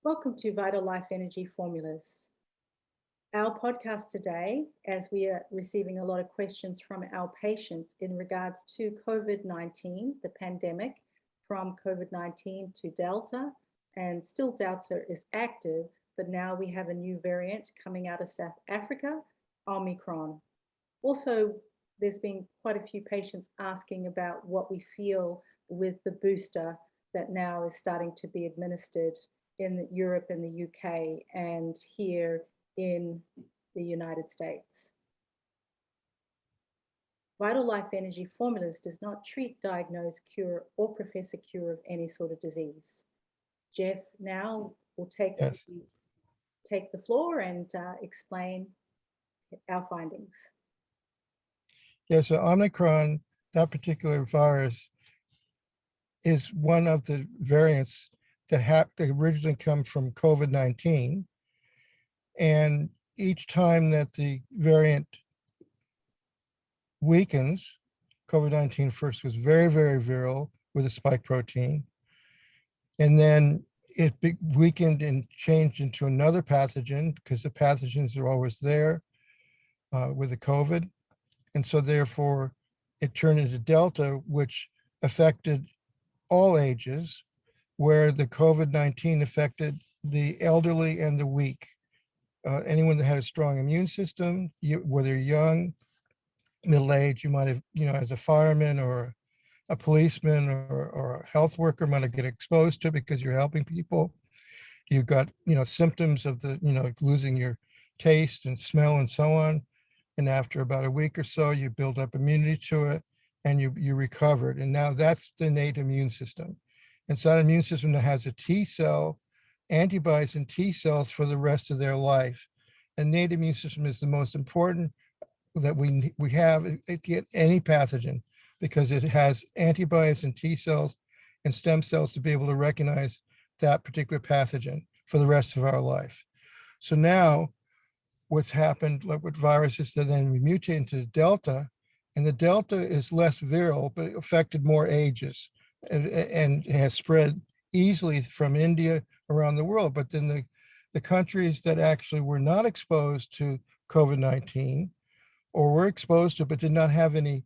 Welcome to Vital Life Energy Formulas. Our podcast today, as we are receiving a lot of questions from our patients in regards to COVID-19, the pandemic, from COVID-19 to Delta, and still Delta is active, but now we have a new variant coming out of South Africa, Omicron. Also, there's been quite a few patients asking about what we feel with the booster that now is starting to be administered in Europe and the UK and here in the United States. Vital Life Energy Formulas does not treat, diagnose, cure, or profess a cure of any sort of disease. Jeff now will take the floor and explain our findings. Yeah, so Omicron, that particular virus, is one of the variants that originally come from COVID-19. And each time that the variant weakens, COVID-19 first was very, very viral with a spike protein. And then it weakened and changed into another pathogen because the pathogens are always there with the COVID. And so therefore it turned into Delta, which affected all ages, where the COVID-19 affected the elderly and the weak. Anyone that had a strong immune system, whether you're young, middle-aged, you might have, as a fireman or a policeman or a health worker might have get exposed to it because you're helping people. You've got, symptoms of losing your taste and smell and so on. And after about a week or so, you build up immunity to it and you recovered. And now that's the innate immune system. And so that immune system that has a T cell, antibodies and T cells for the rest of their life. And innate immune system is the most important that we have at any pathogen because it has antibodies and T cells and stem cells to be able to recognize that particular pathogen for the rest of our life. So now what's happened like with viruses that then mutate into Delta, and the Delta is less viral, but it affected more ages and has spread easily from India around the world. But then the countries that actually were not exposed to COVID-19 or were exposed to it but did not have any,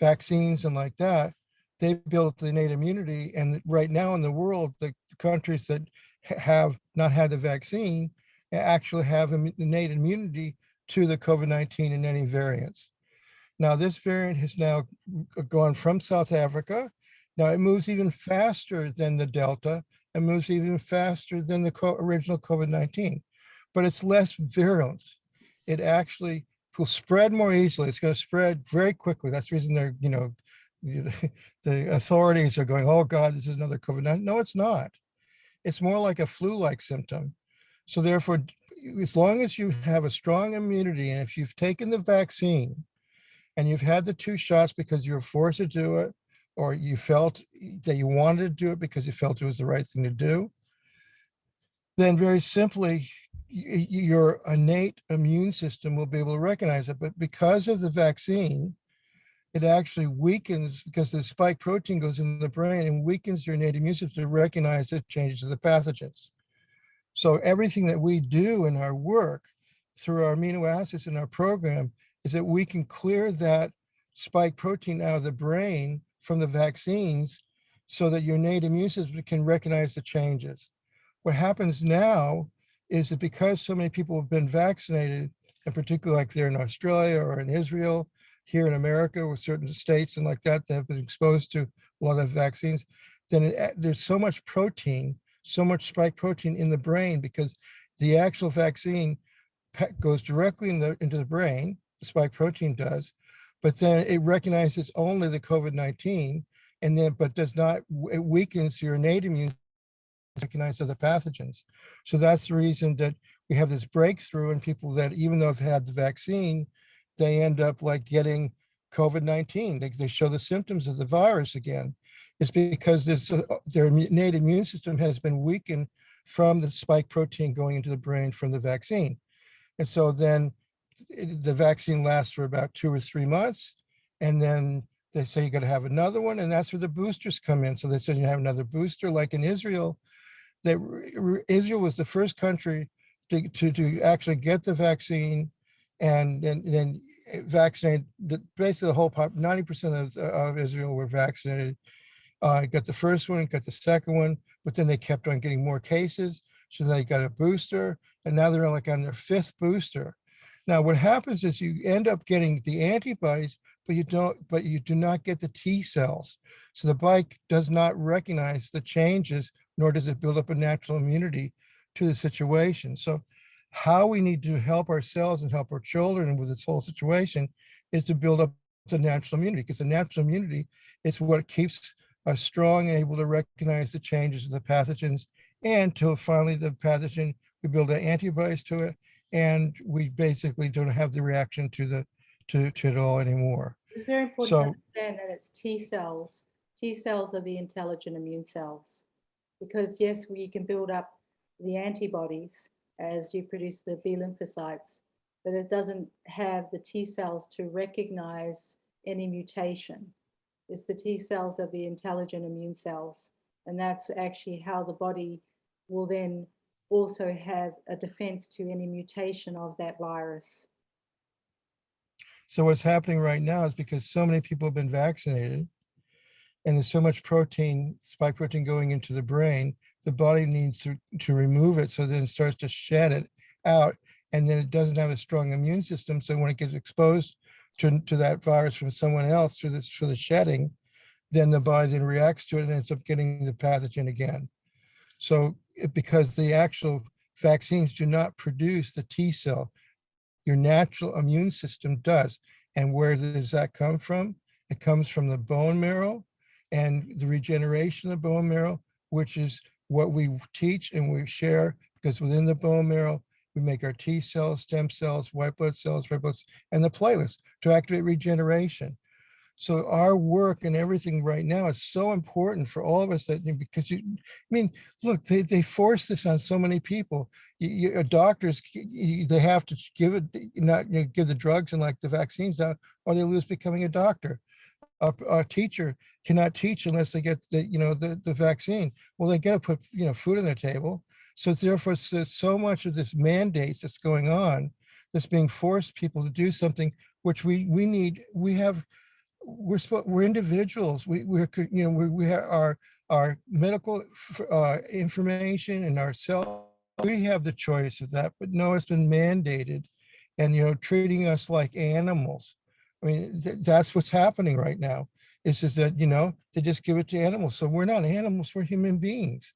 vaccines and like that, they built the innate immunity. And right now in the world, the countries that have not had the vaccine actually have innate immunity to the COVID-19 and any variants. Now, this variant has now gone from South Africa. Now, it moves even faster than the Delta and moves even faster than the original COVID-19, but it's less virulent. It actually will spread more easily. It's going to spread very quickly. That's the reason they're, the authorities are going, oh God, this is another COVID-19. No, it's not. It's more like a flu-like symptom. So therefore, as long as you have a strong immunity, and if you've taken the vaccine and you've had the 2 shots because you were forced to do it, or you felt that you wanted to do it because you felt it was the right thing to do, then very simply, your innate immune system will be able to recognize it. But because of the vaccine, it actually weakens because the spike protein goes in the brain and weakens your innate immune system to recognize the changes of the pathogens. So everything that we do in our work through our amino acids in our program is that we can clear that spike protein out of the brain from the vaccines so that your innate immune system can recognize the changes. What happens now is that because so many people have been vaccinated, and particularly like they're in Australia or in Israel, here in America with certain states and like that have been exposed to a lot of vaccines, then there's so much protein, so much spike protein in the brain because the actual vaccine goes directly into the brain, the spike protein does, but then it recognizes only the COVID-19 and then, but does not, it weakens your innate immune recognize other pathogens. So that's the reason that we have this breakthrough in people that even though have had the vaccine, they end up like getting COVID-19. They show the symptoms of the virus again. It's because their innate immune system has been weakened from the spike protein going into the brain from the vaccine. And so then the vaccine lasts for about 2 or 3 months. And then they say you got to have another one. And that's where the boosters come in. So they said you have another booster, like in Israel. that Israel was the first country to actually get the vaccine and then vaccinate basically the whole 90% of Israel were vaccinated. Got the first one, got the second one, but then they kept on getting more cases. So they got a booster, and now they're like on their 5th booster. Now, what happens is you end up getting the antibodies, but you do not get the T cells. So the body does not recognize the changes, nor does it build up a natural immunity to the situation. So how we need to help ourselves and help our children with this whole situation is to build up the natural immunity, because the natural immunity is what keeps us strong and able to recognize the changes of the pathogens, and till finally the pathogen, we build antibodies to it, and we basically don't have the reaction to it all anymore. It's very important to So understand that it's T cells. T cells are the intelligent immune cells, because yes, you can build up the antibodies as you produce the B lymphocytes, but it doesn't have the T cells to recognize any mutation. It's the T cells of the intelligent immune cells, and that's actually how the body will then also have a defense to any mutation of that virus. So what's happening right now is because so many people have been vaccinated and there's so much protein, spike protein going into the brain, the body needs to remove it, so then it starts to shed it out, and then it doesn't have a strong immune system. So when it gets exposed to that virus from someone else through the shedding, then the body then reacts to it and ends up getting the pathogen again. So because the actual vaccines do not produce the T cell, your natural immune system does. And where does that come from? It comes from the bone marrow and the regeneration of the bone marrow, which is what we teach and we share, because within the bone marrow, we make our T cells, stem cells, white blood cells, red blood cells, and the platelets to activate regeneration. So our work and everything right now is so important for all of us, that because look, they force this on so many people. Doctors, they have to give it, not give the drugs and like the vaccines out, or they lose becoming a doctor. A teacher cannot teach unless they get the vaccine. Well, they got to put food on their table. So therefore, so much of this mandates that's going on, that's being forced people to do something which we need. We're individuals. We have our medical information and ourselves. We have the choice of that, but no, it's been mandated, and treating us like animals. I mean, that's what's happening right now. It's just that they just give it to animals. So we're not animals; we're human beings.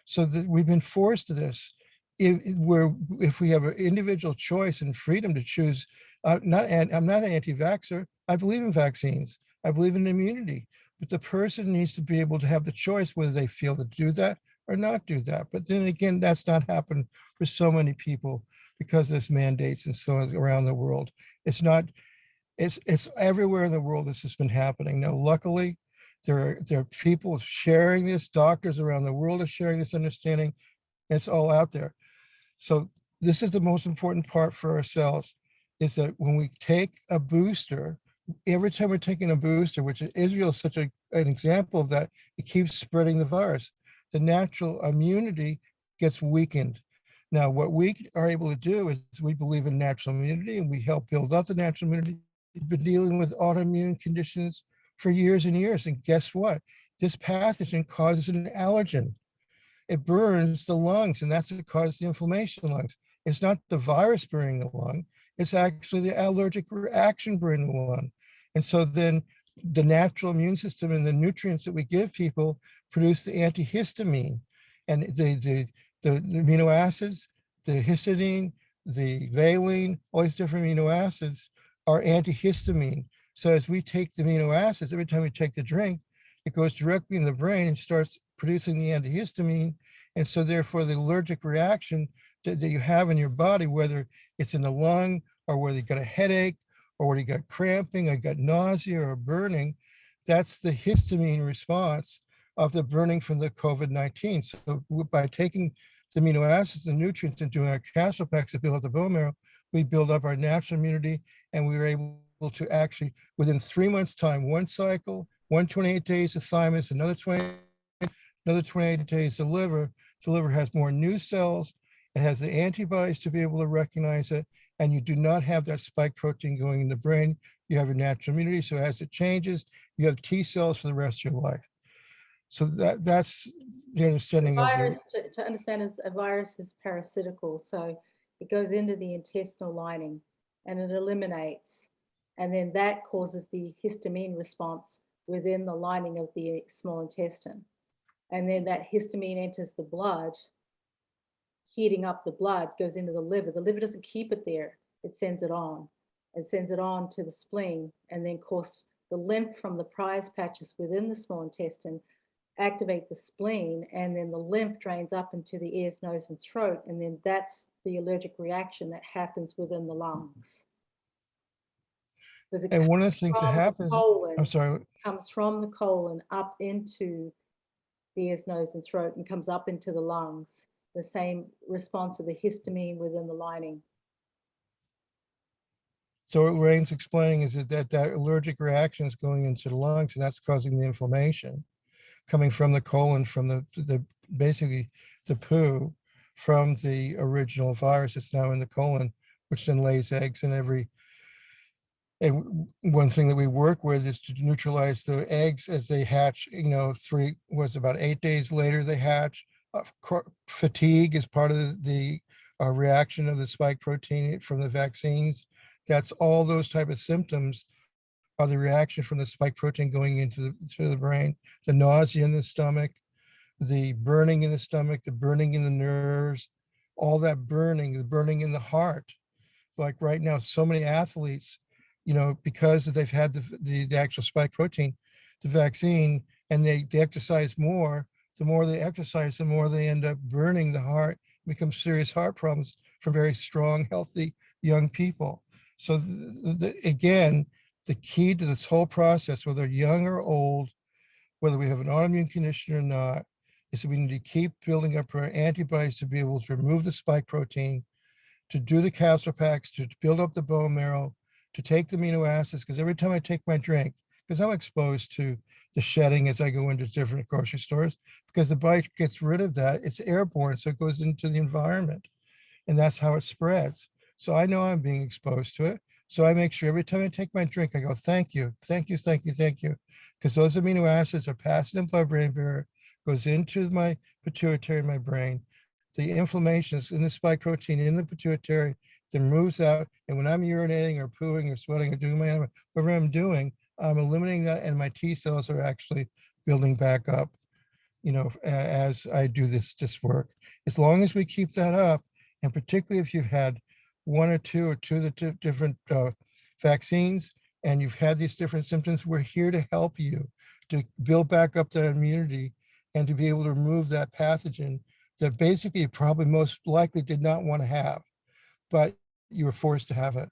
So that we've been forced to this. If we have an individual choice and freedom to choose, I'm not an anti-vaxxer. I believe in vaccines. I believe in immunity. But the person needs to be able to have the choice whether they feel to do that or not do that. But then again, that's not happened for so many people because there's mandates and so on around the world. It's not. It's everywhere in the world this has been happening. Now, luckily, there are people sharing this. Doctors around the world are sharing this understanding. It's all out there. So this is the most important part for ourselves, is that when we take a booster, every time we're taking a booster, which Israel is such an example of that, it keeps spreading the virus. The natural immunity gets weakened. Now, what we are able to do is we believe in natural immunity, and we help build up the natural immunity. We've been dealing with autoimmune conditions for years and years. And guess what? This pathogen causes an allergen. It burns the lungs, and that's what causes the inflammation in the lungs. It's not the virus burning the lung, it's actually the allergic reaction burning the lung. And so then the natural immune system and the nutrients that we give people produce the antihistamine, and the amino acids, the histidine, the valine, all these different amino acids are antihistamine. So as we take the amino acids, every time we take the drink, it goes directly in the brain and starts producing the antihistamine. And so therefore the allergic reaction that you have in your body, whether it's in the lung or whether you got a headache or whether you got cramping or got nausea or burning, that's the histamine response of the burning from the COVID-19. So by taking the amino acids and nutrients and doing our castle packs to build up the bone marrow, we build up our natural immunity, and we were able to actually, within 3 months time, one cycle, 128 days of thymus, another 20, another 28 days, the liver has more new cells. It has the antibodies to be able to recognize it. And you do not have that spike protein going in the brain. You have your natural immunity. So as it changes, you have T cells for the rest of your life. So that's the understanding of the virus, to understand, is a virus is parasitical. So it goes into the intestinal lining and it eliminates. And then that causes the histamine response within the lining of the small intestine. And then that histamine enters the blood, heating up the blood, goes into the liver. The liver doesn't keep it there. It sends it on. It sends it on to the spleen, and then, of course, the lymph from the Peyer's patches within the small intestine activate the spleen, and then the lymph drains up into the ears, nose, and throat, and then that's the allergic reaction that happens within the lungs. and one of the things that happens, I'm sorry, comes from the colon up into the ears, nose, and throat, and comes up into the lungs. The same response of the histamine within the lining. So what Rain's explaining is that allergic reaction is going into the lungs, and that's causing the inflammation coming from the colon, from the basically the poo from the original virus that's now in the colon, which then lays eggs in every. And one thing that we work with is to neutralize the eggs as they hatch. About 8 days later they hatch. Fatigue is part of the reaction of the spike protein from the vaccines. That's all those type of symptoms are the reaction from the spike protein going into the brain. The nausea in the stomach, the burning in the stomach, the burning in the nerves, all that burning, the burning in the heart. Like right now, so many athletes, because they've had the actual spike protein, the vaccine, and they exercise more. The more they exercise, the more they end up burning the heart, become serious heart problems for very strong, healthy young people. So again, the key to this whole process, whether young or old, whether we have an autoimmune condition or not, is that we need to keep building up our antibodies to be able to remove the spike protein, to do the castor packs, to build up the bone marrow, to take the amino acids. Because every time I take my drink, because I'm exposed to the shedding as I go into different grocery stores, because the body gets rid of that, it's airborne, so it goes into the environment, and that's how it spreads. So I know I'm being exposed to it. So I make sure every time I take my drink, I go, thank you, thank you, thank you, thank you. Because those amino acids are passed in the blood-brain barrier, goes into my pituitary, my brain. The inflammation is in the spike protein in the pituitary, then moves out. And when I'm urinating or pooing or sweating or doing whatever I'm doing, I'm eliminating that, and my T cells are actually building back up, as I do this work. As long as we keep that up, and particularly if you've had one or two of the different vaccines, and you've had these different symptoms, we're here to help you to build back up that immunity and to be able to remove that pathogen that basically you probably most likely did not want to have, but you were forced to have it.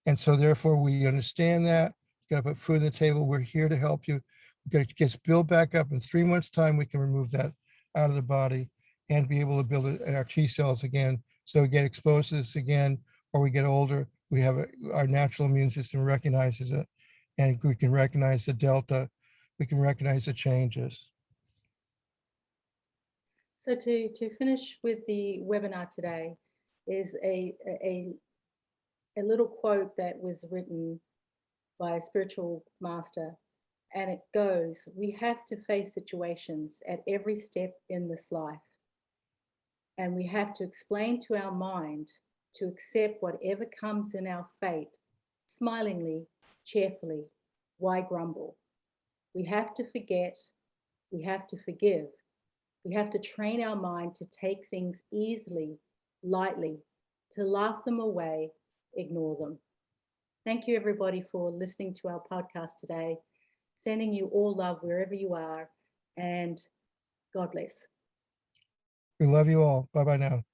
And so therefore we understand that. You got to put food on the table. We're here to help you. We're going to get build back up. In 3 months' time, we can remove that out of the body and be able to build our T cells again. So we get exposed to this again, or we get older, we have our natural immune system recognizes it, and we can recognize the delta, we can recognize the changes. So to finish with the webinar today is a little quote that was written by a spiritual master, and it goes, "We have to face situations at every step in this life, and we have to explain to our mind to accept whatever comes in our fate, smilingly, cheerfully. Why grumble? We have to forget, we have to forgive. We have to train our mind to take things easily, lightly, to laugh them away, ignore them." Thank you, everybody, for listening to our podcast today. Sending you all love wherever you are, and God bless. We love you all. Bye-bye now.